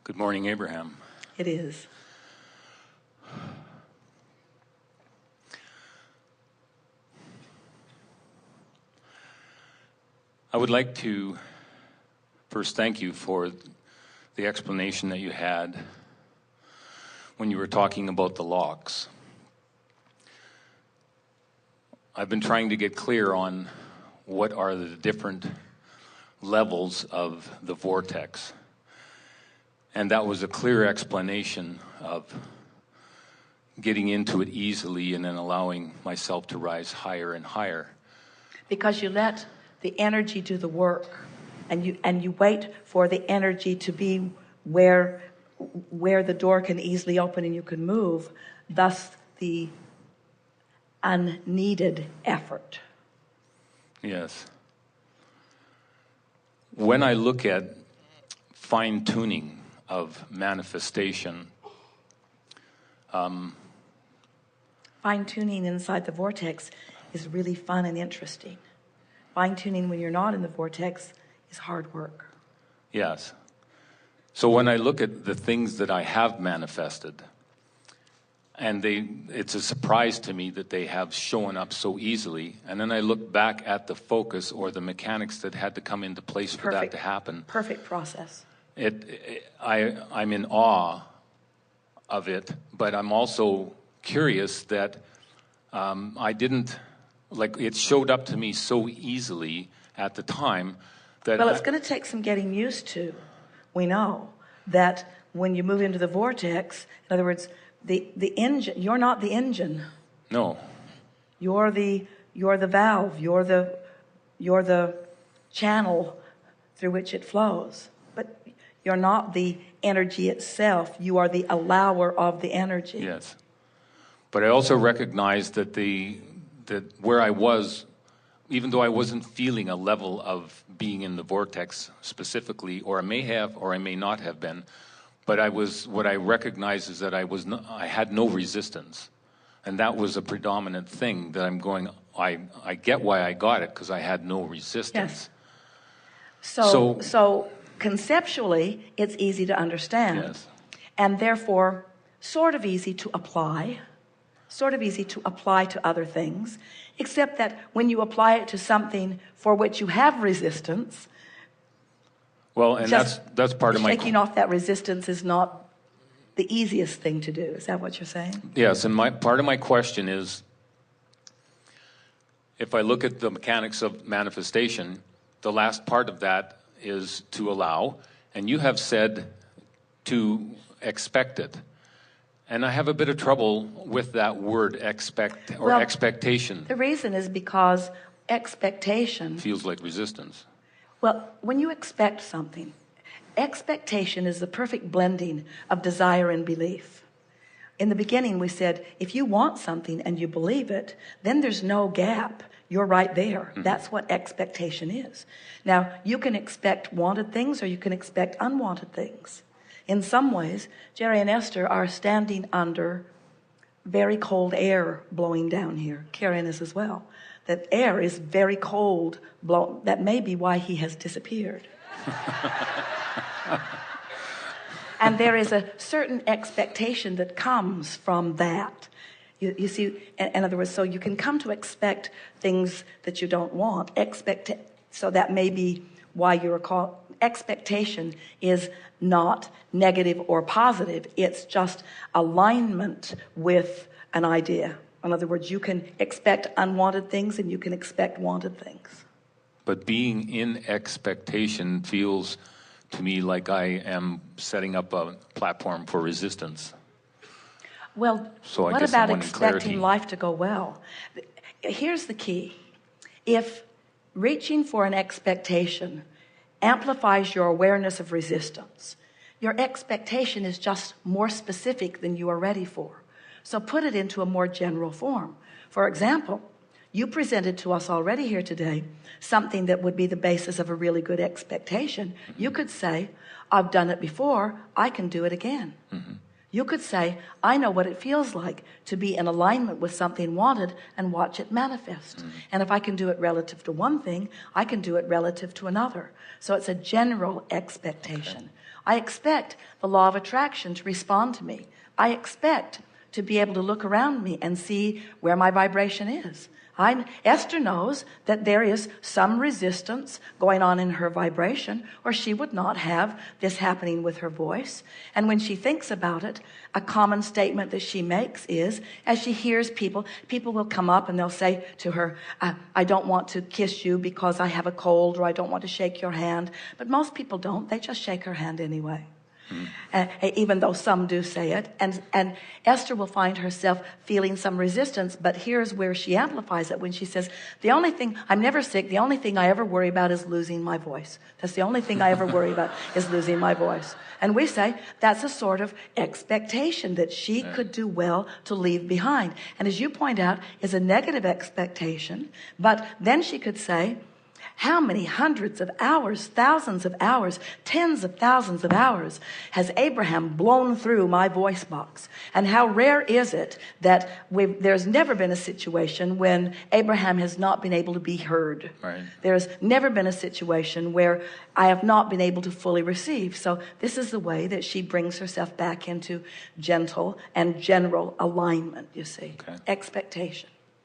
Good morning, Abraham. It is. I would like to first thank you for the explanation that you had when you were talking about the locks. I've been trying to get clear on what are the different levels of the vortex. And that was a clear explanation of getting into it easily and then allowing myself to rise higher and higher. Because you let the energy do the work, and you wait for the energy to be where the door can easily open and you can move, thus the unneeded effort. Yes. When I look at fine-tuning of manifestation, fine-tuning inside the vortex is really fun and interesting. Fine-tuning when you're not in the vortex is hard work. Yes. So when I look at the things that I have manifested, and it's a surprise to me that they have shown up so easily, and then I look back at the focus or the mechanics that had to come into place for that to happen. Perfect process. I'm in awe of it, but I'm also curious that I didn't, it showed up to me so easily at the time that... Well, it's going to take some getting used to. We know that when you move into the vortex, in other words, the engine, you're not the engine. No. You're the valve, you're the channel through which it flows. But you're not the energy itself. You are the allower of the energy. Yes. But I also recognize that where I was, even though I wasn't feeling a level of being in the vortex specifically, or I may have, or I may not have been, but what I recognize is that I had no resistance. And that was a predominant thing that I'm going, I get why I got it, because I had no resistance. Yes. So conceptually, it's easy to understand. Yes. And therefore, sort of easy to apply to other things, except that when you apply it to something for which you have resistance, well, and that's part of my... Taking off that resistance is not the easiest thing to do. Is that what you're saying? Yes, and part of my question is, if I look at the mechanics of manifestation, the last part of that is to allow, and you have said to expect it. And I have a bit of trouble with that word expectation. The reason is because expectation feels like resistance. Well, when you expect something, expectation is the perfect blending of desire and belief. In the beginning, we said, if you want something and you believe it, then there's no gap. You're right there. Mm-hmm. That's what expectation is. Now, you can expect wanted things or you can expect unwanted things. In some ways, Jerry and Esther are standing under very cold air blowing down here. Karen is as well. That air is very cold. That may be why he has disappeared. And there is a certain expectation that comes from that. You see, in other words, so you can come to expect things that you don't want. So that may be why you're called. Expectation is not negative or positive. It's just alignment with an idea. In other words, you can expect unwanted things and you can expect wanted things. But being in expectation feels to me like I am setting up a platform for resistance. Well, so what about expecting life to go well? Here's the key. If reaching for an expectation amplifies your awareness of resistance, your expectation is just more specific than you are ready for. So put it into a more general form. For example, you presented to us already here today something that would be the basis of a really good expectation. You could say, I've done it before, I can do it again. Mm-hmm. You could say, I know what it feels like to be in alignment with something wanted and watch it manifest. Mm-hmm. And if I can do it relative to one thing, I can do it relative to another. So it's a general expectation. Okay. I expect the law of attraction to respond to me. I expect to be able to look around me and see where my vibration is. Esther knows that there is some resistance going on in her vibration, or she would not have this happening with her voice. And when she thinks about it, a common statement that she makes is, as she hears people will come up and they'll say to her, I don't want to kiss you because I have a cold, or I don't want to shake your hand. But most people don't. They just shake her hand anyway. Even though some do say it. And Esther will find herself feeling some resistance, but here's where she amplifies it when she says, the only thing, I'm never sick, the only thing I ever worry about is losing my voice. That's the only thing I ever worry about is losing my voice. And we say that's a sort of expectation that she could do well to leave behind. And as you point out, is a negative expectation, but then she could say, how many hundreds of hours, thousands of hours, tens of thousands of hours has Abraham blown through my voice box? And how rare is it that there's never been a situation when Abraham has not been able to be heard. Right. There's never been a situation where I have not been able to fully receive. So this is the way that she brings herself back into gentle and general alignment, you see. Okay. Expectation.